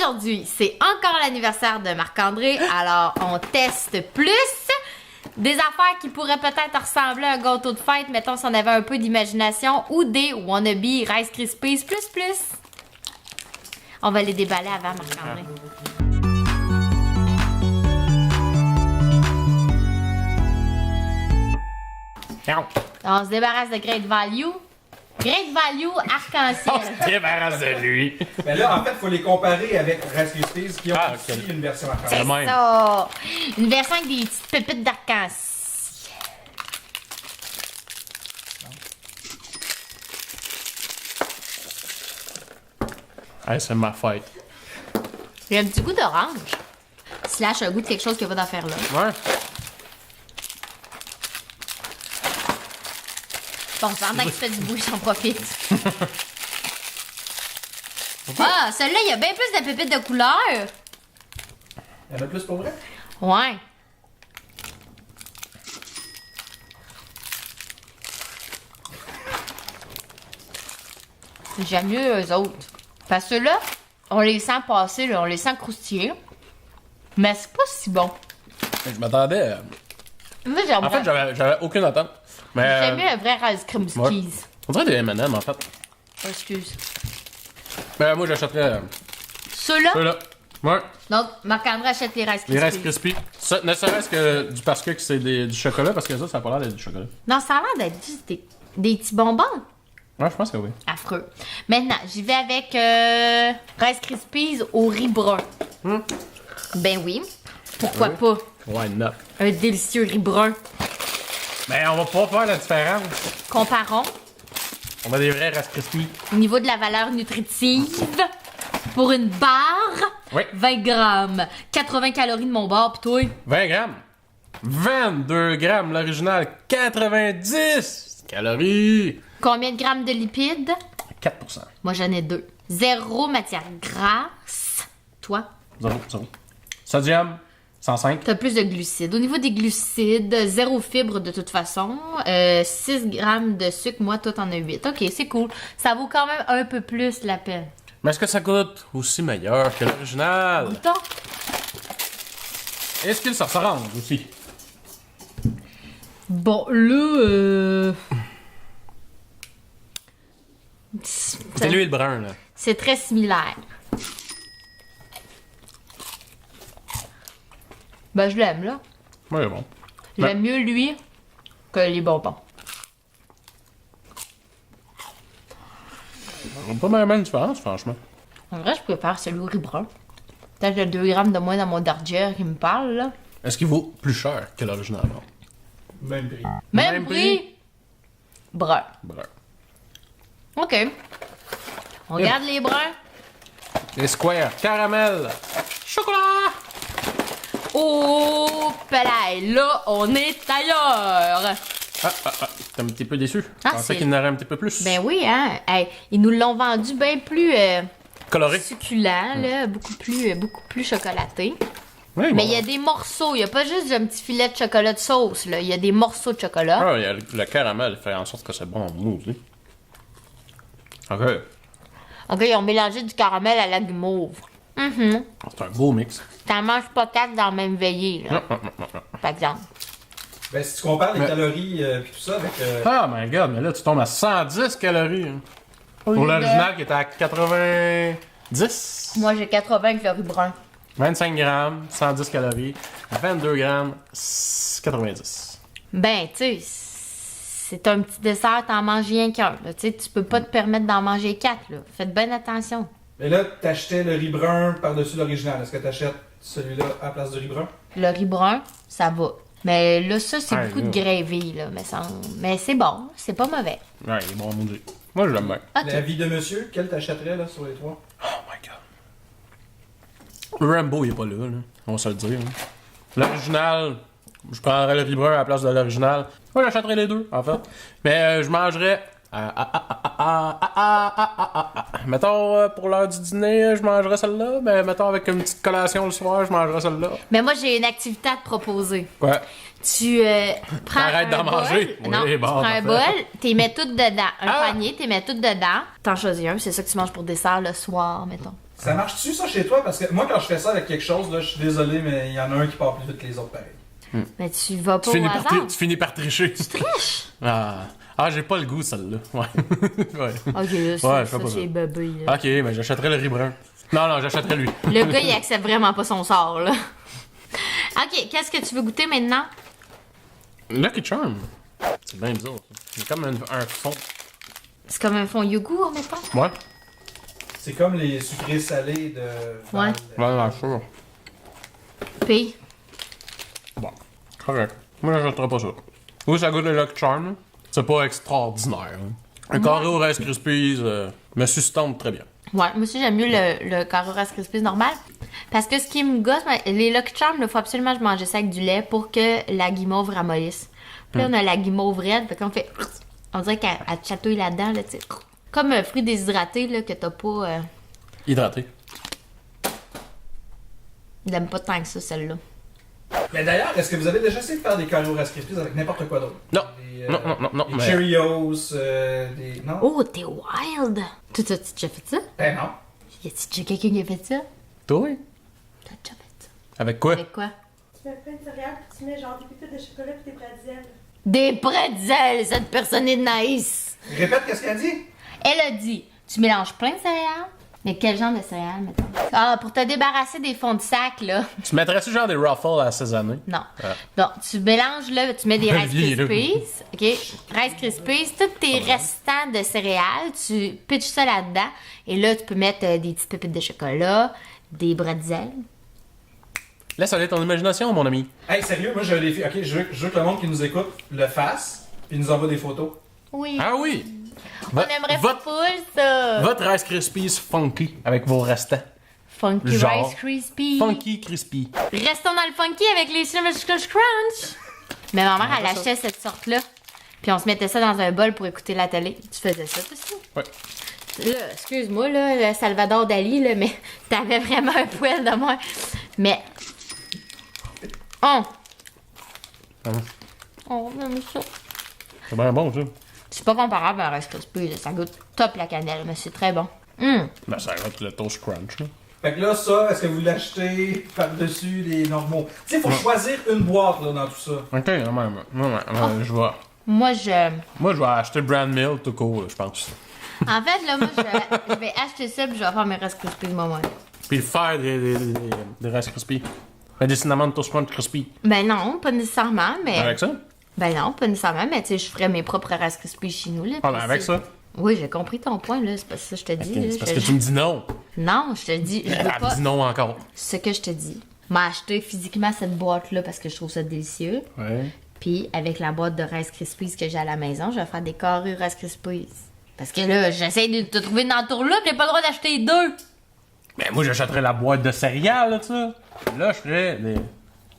Aujourd'hui, c'est encore l'anniversaire de Marc-André, alors on teste plus des affaires qui pourraient peut-être ressembler à un gâteau de fête, mettons si on avait un peu d'imagination, ou des wannabe Rice Krispies plus. On va les déballer avant Marc-André. On se débarrasse de Great Value. Great Value arc-en-ciel. On se débarrasse de lui. Mais là, en fait, il faut les comparer avec Rice Krispies qui ont aussi ok. une version C'est arc-en-ciel. ça. Une version avec des petites pépites d'arc-en-ciel. Hey, c'est ma fête. Il y a un petit goût d'orange. Slash un goût de quelque chose qu'il n'y a pas d'affaire là. Ouais. Bon, pendant qu'il fait du bruit, j'en profite. Ah, celui-là, il y a bien plus de pépites de couleur. Il y en a plus pour vrai? Ouais. J'aime mieux eux autres. Parce que là, on les sent passer, là, on les sent croustiller. Mais c'est pas si bon. Je m'attendais. Moi, j'aime En fait, j'avais aucune attente. Mais. j'aime mieux un vrai Rice Krispies. Ouais. On dirait des M&M en fait. Excuse. Mais moi, j'achèterais Ceux-là? ceux-là. Ouais. Donc, Marc-André achète les Rice Krispies. Les Rice Krispies. Ça, ne serait-ce que parce que c'est du chocolat, parce que ça a pas l'air d'être du chocolat. Non, ça a l'air d'être juste des petits bonbons. Ouais, je pense que oui. Affreux. Maintenant, j'y vais avec Rice Krispies au riz brun. Ben oui. Pourquoi Oui. pas? Why not? Un délicieux riz brun. Mais on va pas faire la différence. Comparons On a des vrais Rice Krispies. au niveau de la valeur nutritive. Pour une barre, Oui. 20 grammes. 80 calories de mon bar, pis toi? 20 grammes. 22 grammes, l'original. 90 calories. Combien de grammes de lipides? 4%. Moi, j'en ai 2. 0 matière grasse. Toi? 0. Sodium, 105. T'as plus de glucides. Au niveau des glucides, 0 fibre de toute façon. 6 grammes de sucre, moi, toi, t'en as 8. Ok, c'est cool. Ça vaut quand même un peu plus la peine. Mais est-ce que ça coûte aussi meilleur que l'original? Goûtons. Est-ce qu'il se ressemble aussi? Bon, là, C'est l'huile brun, là. c'est très similaire. Ben, je l'aime, là. Ouais, bon. J'aime mieux lui que les bonbons. On pas mal de différence, franchement. En vrai, je préfère celui au riz brun. Peut-être le 2 grammes de moins dans mon dardière qui me parle, là. Est-ce qu'il vaut plus cher que l'original? Non? Même prix. Même Même prix! Brun. Brun. OK. On regarde les bruns. Les squares, caramel, chocolat! Oh, pelaille, là, on est ailleurs. T'es un petit peu déçu? Ah, Je pensais c'est- qu'il y en aurait un petit peu plus. Ben oui, hein. Hey, ils nous l'ont vendu bien plus Coloré. succulent, là. Beaucoup plus chocolaté. Oui, Mais bon. il y a des morceaux. Il n'y a pas juste un petit filet de chocolat de sauce, là. Il y a des morceaux de chocolat. Ah, il y a le caramel fait en sorte que c'est bon en mousse. Ok. OK, ils ont mélangé du caramel à la guimauve. C'est un beau mix. T'en manges pas 4 dans la même veillée, là, par exemple. Ben, si tu compares les calories et tout ça avec. Ah, my god, mais là, tu tombes à 110 calories. Hein. Au Pour lieu de- l'original qui était à 90. Moi, j'ai 80 avec le riz brun. 25 grammes, 110 calories. 22 grammes, 90. Ben, tu sais, c'est un petit dessert, t'en manges rien qu'un. là. Tu sais, tu peux pas te permettre d'en manger 4, là. Faites bien attention. Mais là, t'achetais le riz brun par-dessus l'original. Est-ce que t'achètes celui-là à la place du riz brun? Le riz brun, ça va. Mais là, ça, c'est Ouais, beaucoup de là. gravy, là. Mais c'est bon, c'est pas mauvais. Ouais, il est bon, mon dieu. Moi, je l'aime bien. OK. L'avis de monsieur, quel t'achèterais là sur les trois? Oh my god. Le Rambo, il est pas là, là. On va se le dire. Hein. L'original, je prendrais le riz brun à la place de l'original. Moi, j'achèterais les deux, en fait. Mais je mangerais. Mettons, pour l'heure du dîner, je mangerais celle-là. Mais mettons, avec une petite collation le soir, je mangerais celle-là. Mais moi, j'ai une activité à te proposer. Ouais. Tu prends Arrête un d'en bol. manger. Non, Oui, tu bon, prends un parfait. bol, t'y mets tout dedans. Un Ah! panier, t'y mets tout dedans. T'en choisis un, c'est ça que tu manges pour dessert le soir, mettons. Ça marche-tu ça chez toi? Parce que moi quand je fais ça avec quelque chose, là, je suis désolé, mais il y en a un qui part plus vite que les autres pareil. Mais tu vas pas Tu au hasard. finis par tricher. Tu triches? Ah, j'ai pas le goût, celle-là. Ouais. Ouais. Ok, là, Ouais, ça, je fais pas ça. c'est bébé. Là. Ok, mais j'achèterais le riz brun. Non, j'achèterais lui. Le gars, il accepte vraiment pas son sort, là. Ok, qu'est-ce que tu veux goûter maintenant? Lucky Charm. C'est bien bizarre. C'est comme un fond. C'est comme un fond yogourt, mettons. Ouais. C'est comme les sucrés salés de... Ouais. Voilà, sûr. Puis, Bon, correct. Moi, j'achèterais pas ça. Oui, ça goûte le Lucky Charm. Là. C'est pas extraordinaire. Hein. Un carré au Rice Krispies me sustente très bien. ouais, moi aussi, j'aime mieux le carré Rice Krispies normal. Parce que ce qui me gosse, les Lucky Charms, il faut absolument que je mange ça avec du lait pour que la guimauve ramollisse. Puis là, on a la guimauve raide, fait qu'on fait... On dirait qu'elle te chatouille là-dedans, là, tu sais. Comme un fruit déshydraté, là, que t'as pas... Hydraté. Il aime pas tant que ça, celle-là. Mais d'ailleurs, est-ce que vous avez déjà essayé de faire des carrés au Rice Krispies avec n'importe quoi d'autre? Non. Des, Non. Des Mais... Cheerios, des... Non? Oh, t'es wild! Toi, t'as-tu déjà fait ça? Ben non. Y a-tu déjà quelqu'un qui a fait ça? Toi? T'as déjà fait ça? Avec quoi? Avec quoi? Tu mets plein de céréales, puis tu mets genre des pépites de chocolat puis des pretzels. Des pretzels! Cette personne est nice! Répète qu'est-ce qu'elle dit? Elle a dit, tu mélanges plein de céréales? Mais quel genre de céréales, mettons? Ah, pour te débarrasser des fonds de sac, là. Tu mettrais-tu genre des Ruffles assaisonnés? Non. Ah. Donc, tu mélanges, là, tu mets des Rice Olivier, là. Krispies. OK? Rice Krispies, tous tes restants de céréales, tu pitches ça là-dedans. Et là, tu peux mettre des petites pépites de chocolat, des bretzels. Laisse aller ton imagination, mon ami. Hey, sérieux, moi j'ai un défi. Ok, je veux que le monde qui nous écoute le fasse, puis nous envoie des photos. Oui. Ah oui! On aimerait full, ça. Votre Rice Krispies funky avec vos restants. Funky Genre. Rice Krispies. Funky crispy. Restons dans le funky avec les Cinnamon Crunch. Mais ma mère, elle achetait cette sorte-là. Puis on se mettait ça dans un bol pour écouter la télé. Tu faisais ça, aussi? Ouais. Là, excuse-moi, là, le Salvador Dali, là, mais t'avais vraiment un poil de moi. Mais... Oh! Oh, j'aime ça. C'est bien bon, ça. C'est pas comparable à un Rice Krispies, là. Ça goûte top la cannelle, mais c'est très bon. Hum. Ben, ça goûte le toast crunch, là. Fait que là, ça, est-ce que vous l'achetez par-dessus les normaux? Tu sais, faut choisir une boîte là, dans tout ça. Ok, quand même. Ouais, je vais... Moi, je... Moi, je vais acheter Brand Mill tout court, je pense. En fait, là, moi, je vais acheter ça puis je vais faire mes Rice Krispies moi-même. Puis faire des Rice Krispies. Des cinnamon toast crunch crispy. Ben non, pas nécessairement, mais... Avec ça? Ben non, pas nécessairement, mais tu sais, je ferais mes propres Rice Krispies chez nous, là. Ah, puis ben avec c'est- ça. Oui, j'ai compris ton point, là. C'est pas ça que je te dis. là. C'est parce que tu me dis non. Non, je te dis, je veux Elle me pas dit non encore. ce que je te dis. M'a acheté physiquement cette boîte-là parce que je trouve ça délicieux. Ouais. Puis avec la boîte de Rice Krispies que j'ai à la maison, je vais faire des carrés Rice Krispies. Parce que là, j'essaie de te trouver une entourloupe, j'ai pas le droit d'acheter deux. Ben moi, j'achèterais la boîte de céréales, là, tu sais. Là, je ferais des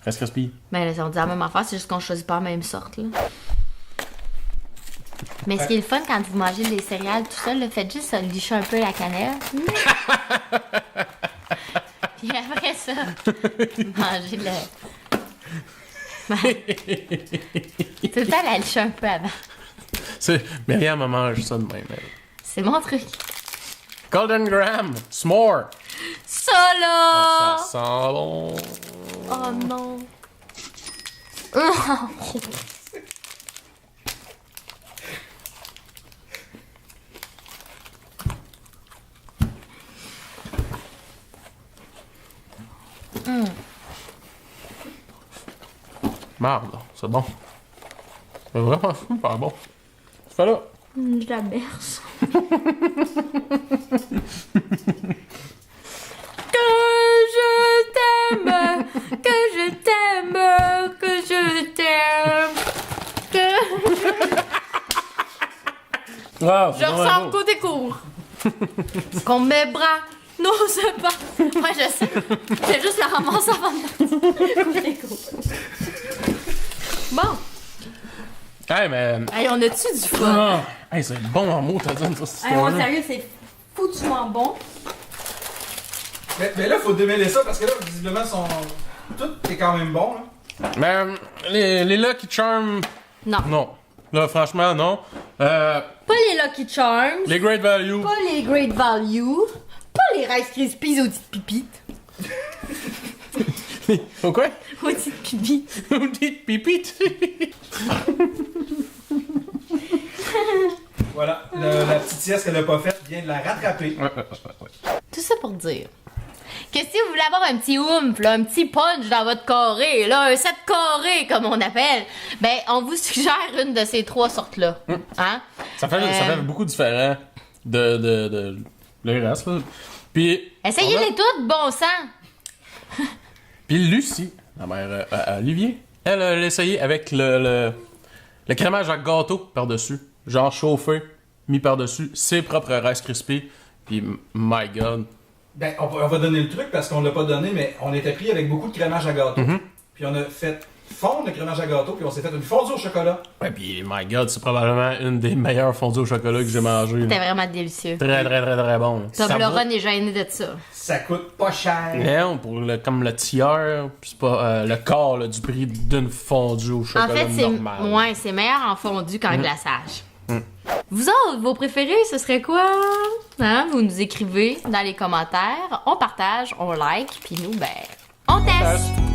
Rice Krispies. Ben là, on dit la même affaire, c'est juste qu'on choisit pas la même sorte, là. Mais ce qui est le fun quand vous mangez des céréales tout seul, faites juste licher un peu la cannelle. Puis après ça, mangez le... Tout le temps la licher un peu avant. Myriam me mange ça de même, elle. C'est mon truc. Golden Graham, s'more. Ça là! Ça sent bon. Oh non! Marde, c'est bon. C'est vraiment super bon. Fais là. Je la berce. Que je t'aime, que je t'aime, que je t'aime, que... Ah, Je ressens côté court. Qu'on mes bras n'ose pas. Moi, je sais. Je vais juste la ramasser avant de partir. Côté court. Bon. Hey, mais. Hey, on a-tu du fun? Ah, hey, c'est bon en mots, t'as dit ça, cette Hey, moi, histoire-là. sérieux, c'est foutument bon. Mais là, faut démêler ça parce que là, visiblement, tout est quand même bon. Là. Mais les Lucky Charms, Non. non. Là, franchement, non. Pas les Lucky Charms. Les Great Value. Pas les Great Value. Pas les Rice Krispies aux petites pipites? Au quoi? Aux petites pipites. Une petite pipite. Voilà, la petite sieste qu'elle a pas faite vient de la rattraper. Tout ça pour dire que si vous voulez avoir un petit oomph, là, un petit punch dans votre carré, là, un set carré comme on appelle, ben on vous suggère une de ces 3 sortes-là. Hein? Ça fait beaucoup différent de le reste, là. Puis... Essayez-les toutes, bon sang! Puis Lucie, la mère à Olivier, elle a essayé avec le crémage à gâteau par-dessus. Genre chauffé, mis par-dessus, ses propres Rice Krispies. Puis, my God. Ben, on va donner le truc parce qu'on l'a pas donné, mais on était pris avec beaucoup de crémage à gâteau. Puis on a fait fondre le crémage à gâteau, puis on s'est fait une fondue au chocolat. Ouais, puis, my God, c'est probablement une des meilleures fondues au chocolat que j'ai mangées. C'était vraiment délicieux. Très, très, très, très bon. Toblerone est gêné de ça. Ça coûte pas cher. Non, pour comme le tiers, c'est pas le quart là, du prix d'une fondue au En chocolat fait, normal. c'est meilleur en fondu qu'en glaçage. Vous autres, vos préférés, ce serait quoi? Hein? Vous nous écrivez dans les commentaires. On partage, on like, puis nous, ben, on teste!